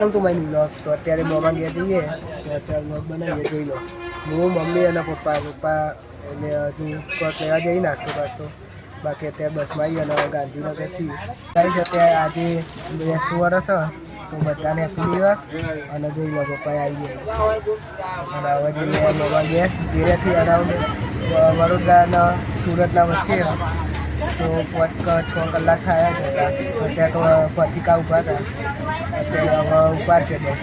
તું મારી વ્લોગ તો અત્યારે મોમાં ગયા જઈએ તો અત્યારે વ્લોગ બનાવીએ જોઈ લો. હું મમ્મી અને પપ્પા એટલે હજુ કોઈક લેવા જઈ નાસ્તો બાસ્તો. બાકી અત્યારે બસમાં આવી અને ગાંધીનગરથી ગાઈસ અત્યારે આજે 20 વર્ષ તો બધાને હેપી ન્યુ યર. અને જોઈ લો પપ્પા આવી ગયા અને હવે જઈએ મોમાં ગયા જેરેથી અરાઉન્ડ વડોદરા સુરતના વચ્ચે તો 5-6 કલાક થયા છે. અત્યારે તો પતિકા ઊભા હતા અત્યારે હવે ઉપાડ છે બસ.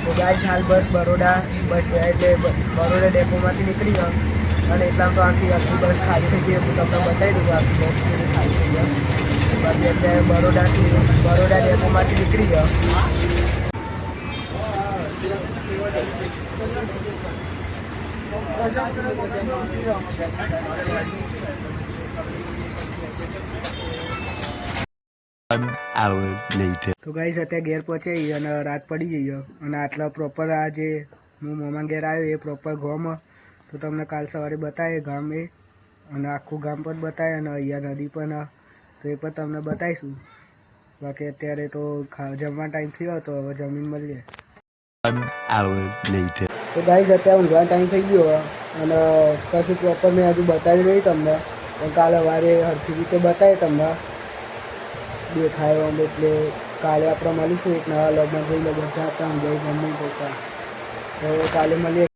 તો ગાઈસ હાલ બરોડા બસ એટલે બરોડા ડેપોમાંથી નીકળી ગયો અને એટલામાં તો આખી બસ ખાલી થઈ ગઈ. હું તમને બતાવી દઉં આખી બસ ખાલી થઈ ગયો. બાકી અત્યારે બરોડા ડેપોમાંથી નીકળી ગયો. તો ગાઈસ અત્યારે ઘેર પહોંચાઈ અને રાત પડી ગઈ અને આટલા પ્રોપર આ જે હું મોમાં ઘેર આવ્યો એ પ્રોપર ગામ. તો તમને કાલ સવારે બતાવે ગામ એ અને આખું ગામ પણ બતાવે અને અહીંયા નદી પણ તો એ પણ તમને બતાવીશું. બાકી અત્યારે તો જમવાનો ટાઈમ થયો તો હવે જમીન મળીએ. તો ગાઈસ અત્યારે ઊંઘવાનો ટાઈમ થઈ ગયો અને કશું પ્રોપર મેં હજુ બતાવ્યું નહીં તમને પણ કાલે સવારે હરખી રીતે બતાવે તમને દેખાય આમ. એટલે કાલે આપણે મળીશું એક નવા વ્લોગમાં. જોઈ લો બધા હતા ઊંઘાઈ મમ્મી પપ્પા. તો કાલે મળીએ.